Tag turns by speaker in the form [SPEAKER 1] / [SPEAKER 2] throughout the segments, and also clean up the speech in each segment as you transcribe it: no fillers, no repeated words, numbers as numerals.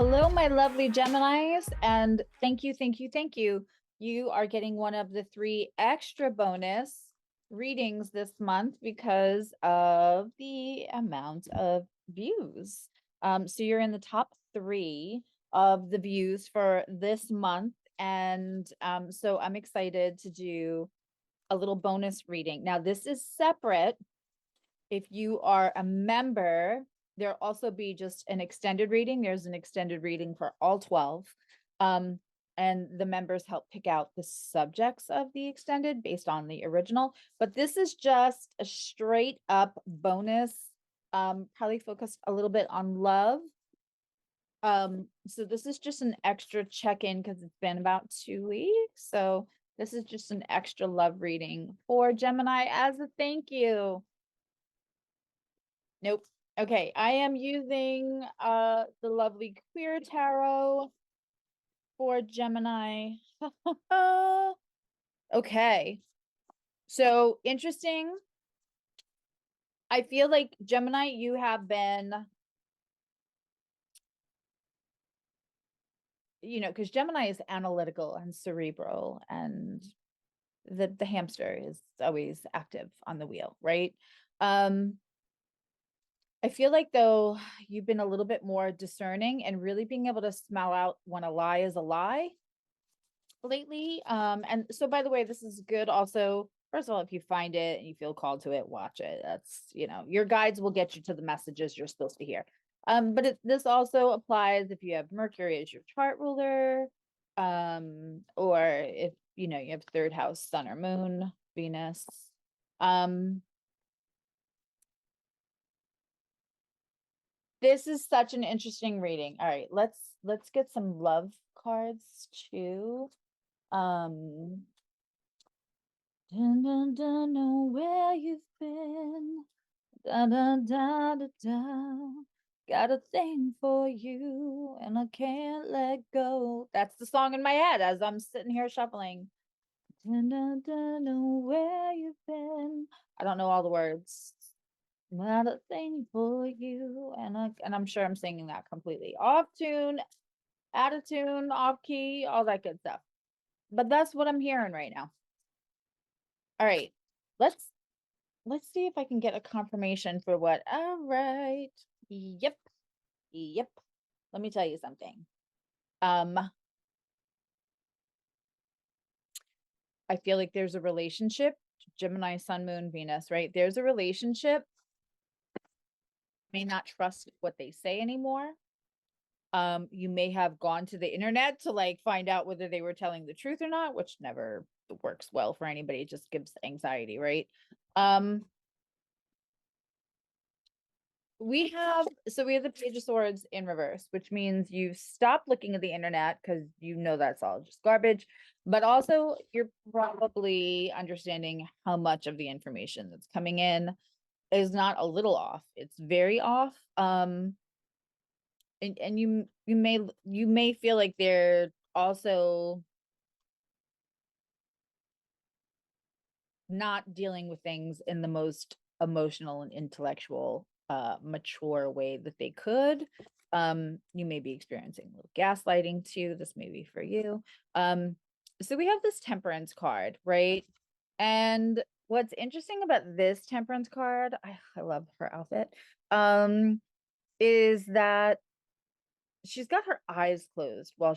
[SPEAKER 1] Hello, my lovely Geminis, and thank you, thank you, thank you. You are getting one of the 3 extra bonus readings this month because of the amount of views. So you're in the top 3 of the views for this month, and so I'm excited to do a little bonus reading. Now, this is separate. If you are a member, there'll also be just an extended reading. There's an extended reading for all 12. And the members help pick out the subjects of the extended based on the original. But this is just a straight up bonus, probably focused a little bit on love. So this is just an extra check-in because it's been about 2 weeks. So this is just an extra love reading for Gemini as a thank you. Nope. Okay, I am using the lovely Queer Tarot for Gemini. Okay. So interesting. I feel like Gemini, you have been, because Gemini is analytical and cerebral, and the hamster is always active on the wheel, right? I feel like though you've been a little bit more discerning and really being able to smell out when a lie is a lie lately. And so by the way, this is good also. First of all, if you find it and you feel called to it, watch it. That's, your guides will get you to the messages you're supposed to hear. But this also applies if you have Mercury as your chart ruler, or if you have 3rd house, Sun or Moon, Venus. This is such an interesting reading. All right, let's get some love cards too. Dun, dun, dun, know where you've been. Dun, dun, dun, dun, dun. Got a thing for you, and I can't let go. That's the song in my head as I'm sitting here shuffling. Dun, dun, dun, know where you've been. I don't know all the words. Not a thing for you, and I'm sure I'm singing that completely off tune, out of tune, off key, all that good stuff. But that's what I'm hearing right now. All right, let's see if I can get a confirmation for what. All right. Yep. Yep. Let me tell you something. I feel like there's a relationship, Gemini, Sun, Moon, Venus, right? There's a relationship. May not trust what they say anymore. You may have gone to the internet to like find out whether they were telling the truth or not, which never works well for anybody. It just gives anxiety, right? We have the Page of Swords in reverse, which means you stop looking at the internet because that's all just garbage. But also you're probably understanding how much of the information that's coming in is not a little off. It's very off. And you may feel like they're also not dealing with things in the most emotional and intellectual mature way that they could. You may be experiencing a little gaslighting too. This may be for you. So we have this Temperance card, right? And what's interesting about this Temperance card, I love her outfit, is that she's got her eyes closed while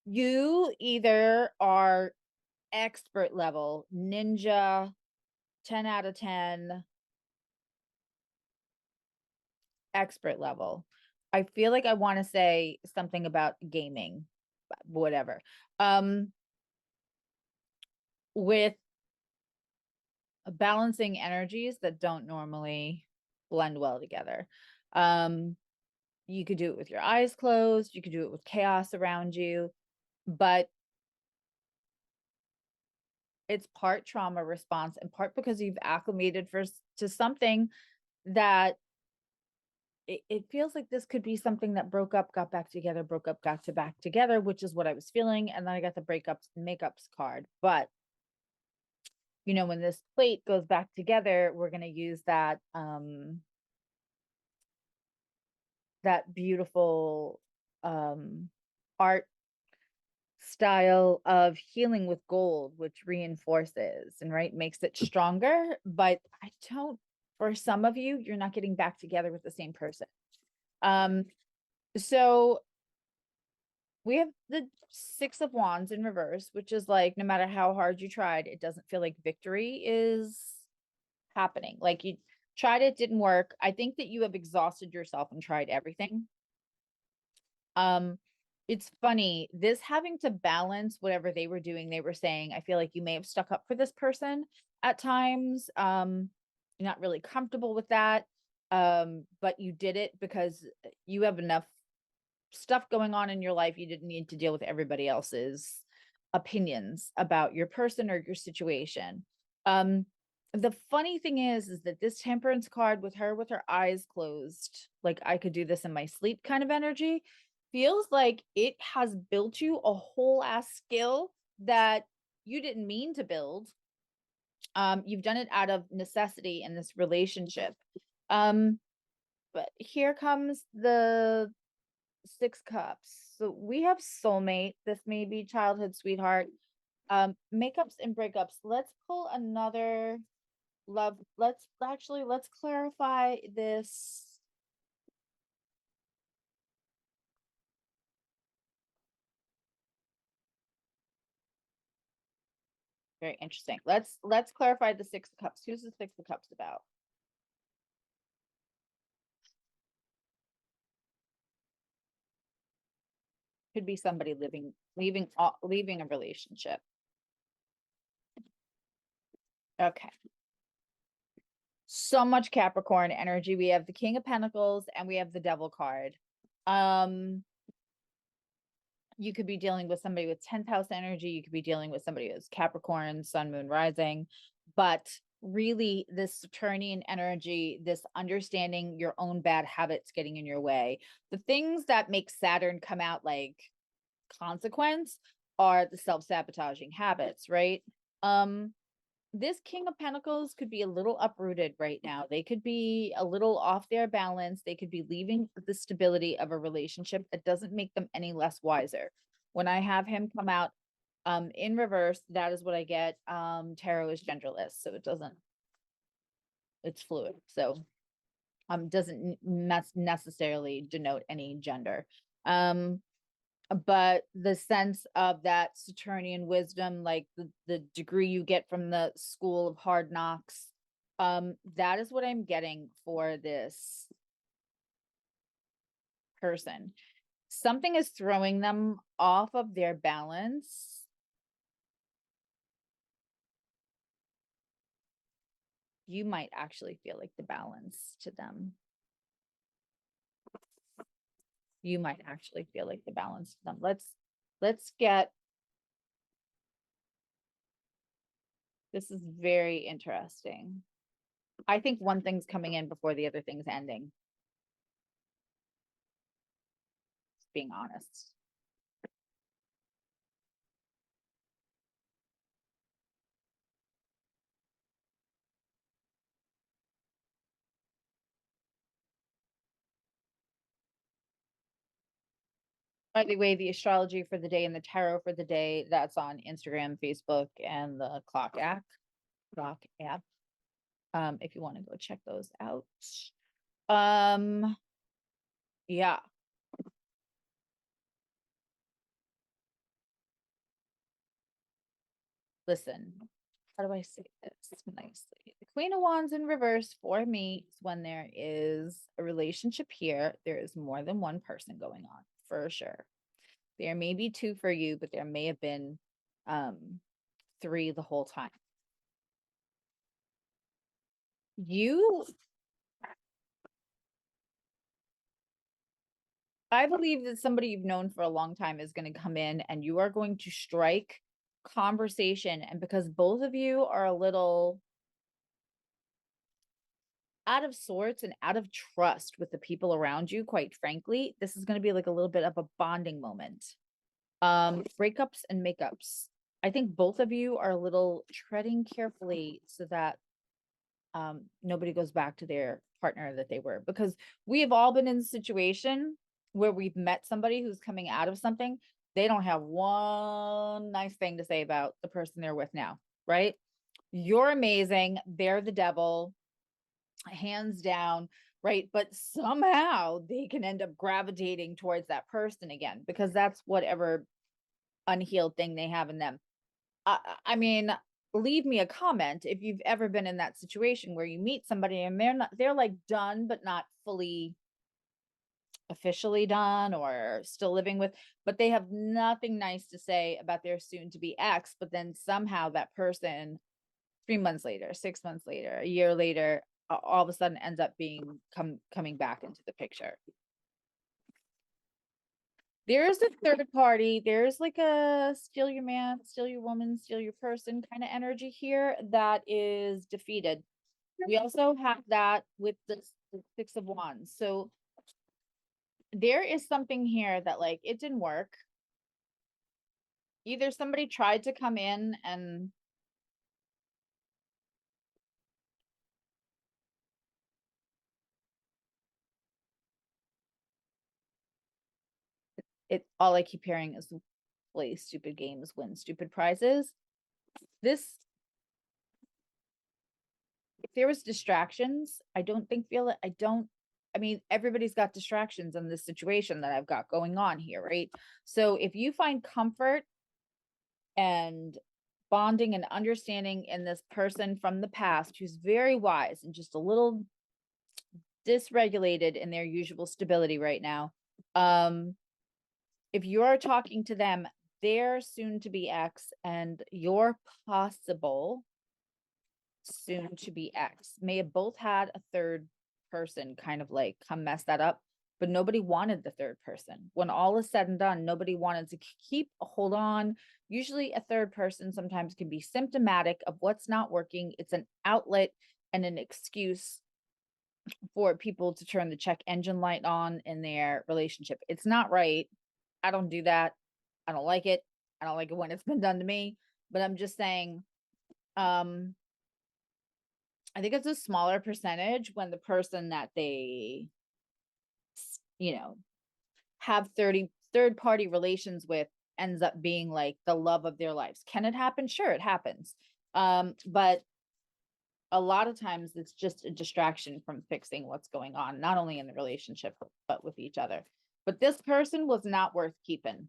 [SPEAKER 1] you either are expert level, ninja, 10 out of 10, expert level. I feel like I want to say something about gaming, whatever. With balancing energies that don't normally blend well together. You could do it with your eyes closed, you could do it with chaos around you, but it's part trauma response and part because you've acclimated to something that it feels like this could be something that broke up, got back together, broke up, got to back together, which is what I was feeling. And then I got the breakups, makeups card. But when this plate goes back together, we're going to use that that beautiful art style of healing with gold, which reinforces and right makes it stronger. But I don't, for some of you, you're not getting back together with the same person. So we have the Six of Wands in reverse, which is like, no matter how hard you tried, it doesn't feel like victory is happening. Like you tried it, didn't work. I think that you have exhausted yourself and tried everything. It's funny, this having to balance whatever they were doing, they were saying, I feel like you may have stuck up for this person at times. You're not really comfortable with that. But you did it because you have enough stuff going on in your life. You didn't need to deal with everybody else's opinions about your person or your situation. The funny thing is that this Temperance card with her eyes closed, like I could do this in my sleep kind of energy, feels like it has built you a whole ass skill that you didn't mean to build. You've done it out of necessity in this relationship. But here comes the Six Cups. So we have soulmate. This may be childhood sweetheart. Makeups and breakups. Let's pull another love. Let's clarify this. Very interesting. Let's clarify the Six of Cups. Who's the Six of Cups about? Could be somebody leaving a relationship. Okay. So much Capricorn energy. We have the King of Pentacles and we have the Devil card. You could be dealing with somebody with 10th house energy. You could be dealing with somebody who's Capricorn, Sun, Moon, Rising. But really, this Saturnian energy, this understanding your own bad habits getting in your way, the things that make Saturn come out like consequence are the self-sabotaging habits, right? This King of Pentacles could be a little uprooted right now. They could be a little off their balance. They could be leaving the stability of a relationship that doesn't make them any less wiser. When I have him come out in reverse, that is what I get. Tarot is genderless, so it's fluid. So doesn't necessarily denote any gender. But the sense of that Saturnian wisdom, like the degree you get from the school of hard knocks, that is what I'm getting for this person. Something is throwing them off of their balance. You might actually feel like the balance to them. You might actually feel like the balance to them. Let's get, this is very interesting. I think one thing's coming in before the other thing's ending. Just being honest. By the way, the astrology for the day and the tarot for the day, that's on Instagram, Facebook, and the Clock app. If you want to go check those out. Yeah. Listen, how do I say this nicely? The Queen of Wands in reverse for me is when there is a relationship here, there is more than one person going on, for sure. There may be two for you, but there may have been three the whole time. I believe that somebody you've known for a long time is going to come in and you are going to strike conversation. And because both of you are a little out of sorts and out of trust with the people around you, quite frankly, this is going to be like a little bit of a bonding moment. Breakups and makeups. I think both of you are a little treading carefully so that nobody goes back to their partner that they were, because we have all been in the situation where we've met somebody who's coming out of something. They don't have one nice thing to say about the person they're with now, right? You're amazing. They're the devil, hands down, right? But somehow they can end up gravitating towards that person again, because that's whatever unhealed thing they have in them. I mean, leave me a comment if you've ever been in that situation where you meet somebody and they're like done, but not fully officially done or still living with, but they have nothing nice to say about their soon to be ex. But then somehow that person 3 months later, 6 months later, a year later, all of a sudden ends up coming back into the picture. There's a third party. There's like a steal your man, steal your woman, steal your person kind of energy here that is defeated. We also have that with the Six of Wands. So there is something here that like it didn't work. Either somebody tried to come in and all I keep hearing is play stupid games, win stupid prizes. This, if there was distractions, I mean, everybody's got distractions in this situation that I've got going on here, right? So if you find comfort and bonding and understanding in this person from the past who's very wise and just a little dysregulated in their usual stability right now, if you're talking to them, their soon to be ex and your possible soon to be ex may have both had a third person kind of like come mess that up, but nobody wanted the third person. When all is said and done, nobody wanted to hold on. Usually a third person sometimes can be symptomatic of what's not working. It's an outlet and an excuse for people to turn the check engine light on in their relationship. It's not right. I don't do that. I don't like it. I don't like it when it's been done to me, but I'm just saying, I think it's a smaller percentage when the person that they, have third party relations with ends up being like the love of their lives. Can it happen? Sure, it happens. But a lot of times it's just a distraction from fixing what's going on, not only in the relationship, but with each other. But this person was not worth keeping.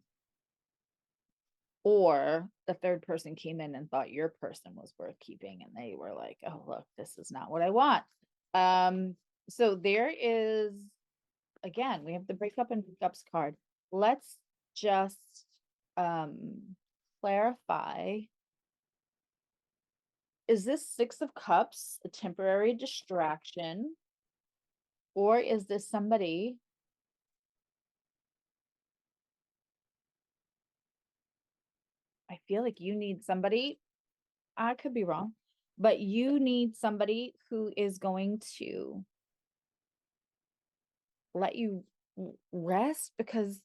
[SPEAKER 1] Or the third person came in and thought your person was worth keeping, and they were like, oh, look, this is not what I want. So there is, again, we have the breakup and breakups card. Let's just clarify. Is this Six of Cups a temporary distraction? Or is this somebody I feel like you need somebody, I could be wrong, but you need somebody who is going to let you rest, because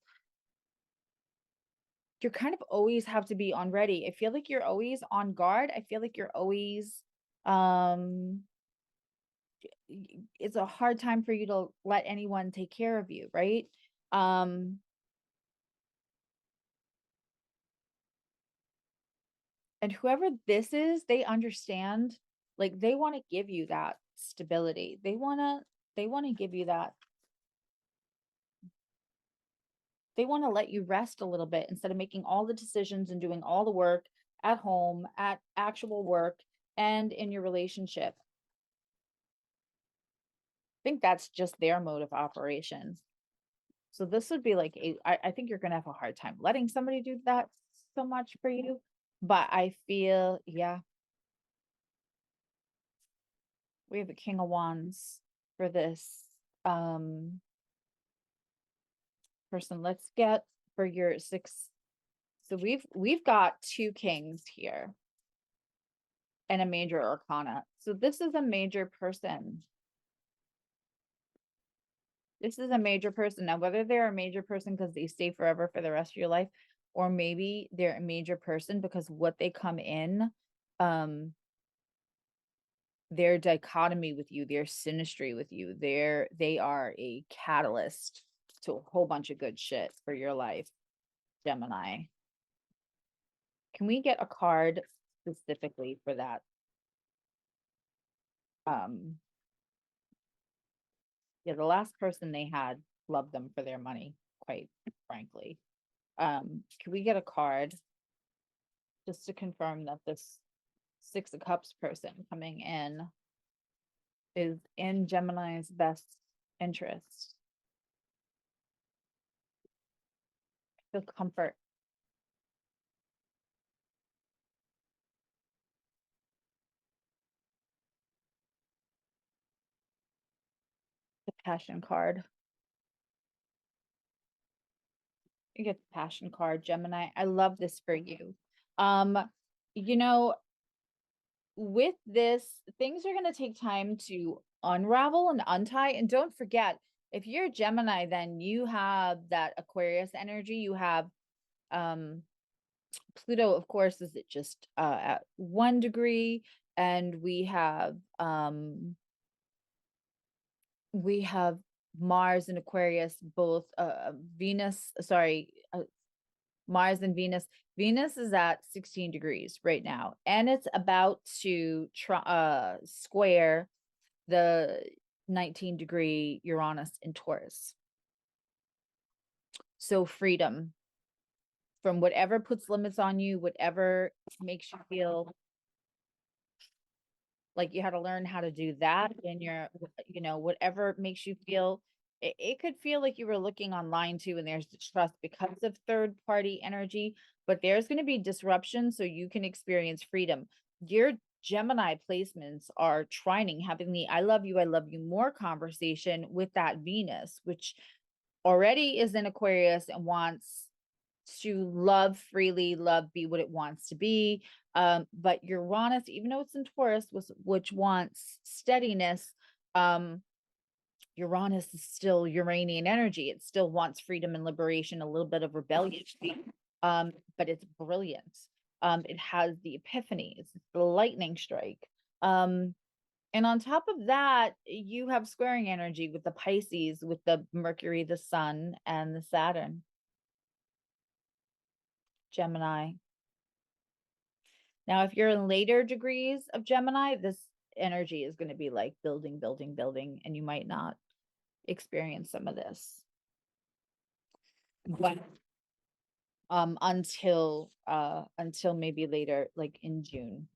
[SPEAKER 1] you're kind of always have to be on ready. I feel like you're always on guard. I feel like you're always, it's a hard time for you to let anyone take care of you, right? And whoever this is, they understand, like they want to give you that stability. They want to give you that. They want to let you rest a little bit instead of making all the decisions and doing all the work at home, at actual work, and in your relationship. I think that's just their mode of operation. So this would be like I think you're gonna have a hard time letting somebody do that so much for you. But I feel, yeah. We have a King of Wands for this person. Let's get for your six. So we've got two kings here and a major arcana. So this is a major person. This is a major person. Now, whether they're a major person because they stay forever for the rest of your life, or maybe they're a major person because what they come in their dichotomy with you, their synastry with you, they are a catalyst to a whole bunch of good shit for your life, Gemini. Can we get a card specifically for that? Yeah, the last person they had loved them for their money, quite frankly. Can we get a card just to confirm that this Six of Cups person coming in is in Gemini's best interest? Feel comfort. The Passion card. You get the Passion card, Gemini. I love this for you. Um, you know, with this, things are going to take time to unravel and untie. And don't forget, if you're Gemini, then you have that Aquarius energy. You have Pluto, of course, is it just at 1 degree, and we have Mars and Aquarius, both Venus, sorry, Mars and Venus. Venus is at 16 degrees right now, and it's about to square the 19-degree Uranus in Taurus. So freedom from whatever puts limits on you, whatever makes you feel like you had to learn how to do that in your, whatever makes you feel. It could feel like you were looking online too, and there's distrust because of third party energy, but there's going to be disruption so you can experience freedom. Your Gemini placements are trining, having the I love you more conversation with that Venus, which already is in Aquarius and wants to love freely, love be what it wants to be. But Uranus, even though it's in Taurus, which wants steadiness, Uranus is still Uranian energy. It still wants freedom and liberation, a little bit of rebellion, but it's brilliant. It has the epiphanies, the lightning strike. And on top of that, you have squaring energy with the Pisces, with the Mercury, the Sun, and the Saturn. Gemini. Now, if you're in later degrees of Gemini, this energy is going to be like building, building, building, and you might not experience some of this. But until maybe later, like in June.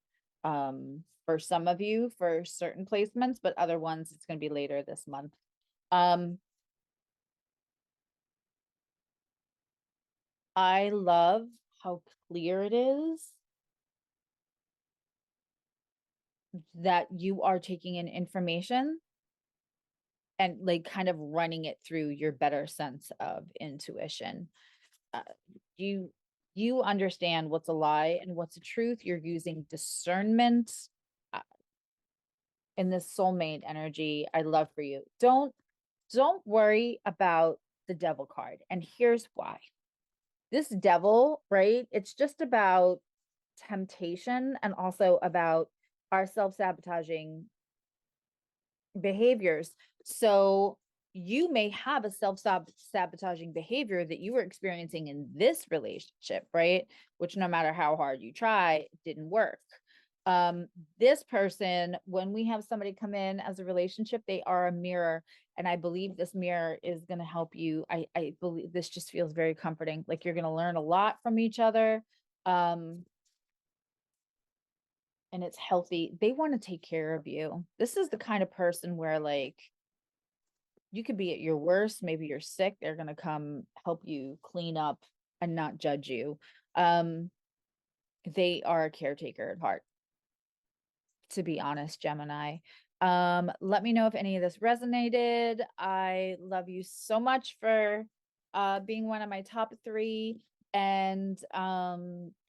[SPEAKER 1] For some of you, for certain placements, but other ones, it's going to be later this month. I love how clear it is that you are taking in information and like kind of running it through your better sense of intuition. You understand what's a lie and what's a truth. You're using discernment in this soulmate energy. I love for you. Don't worry about the devil card. And here's why. This devil, right? It's just about temptation and also about our self-sabotaging behaviors. So you may have a self-sabotaging behavior that you were experiencing in this relationship, right? Which no matter how hard you try, it didn't work. This person, when we have somebody come in as a relationship, they are a mirror. And I believe this mirror is going to help you. I believe this just feels very comforting. Like you're going to learn a lot from each other. And it's healthy. They want to take care of you. This is the kind of person where like you could be at your worst, maybe you're sick, they're going to come help you clean up and not judge you. They are a caretaker at heart, to be honest, Gemini. Let me know if any of this resonated. I love you so much for being one of my top 3. And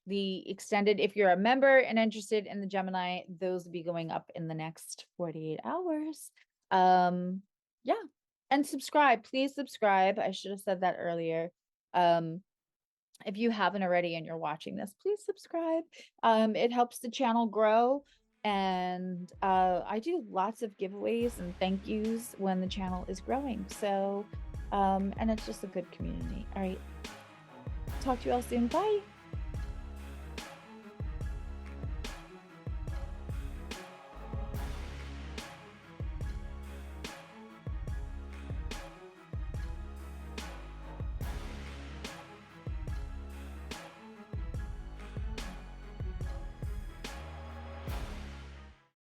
[SPEAKER 1] the extended, if you're a member and interested in the Gemini, those will be going up in the next 48 hours. Yeah. And subscribe, please subscribe. I should have said that earlier. If you haven't already and you're watching this, please subscribe. It helps the channel grow. And I do lots of giveaways and thank yous when the channel is growing. So, and it's just a good community. All right. Talk to you all soon. Bye.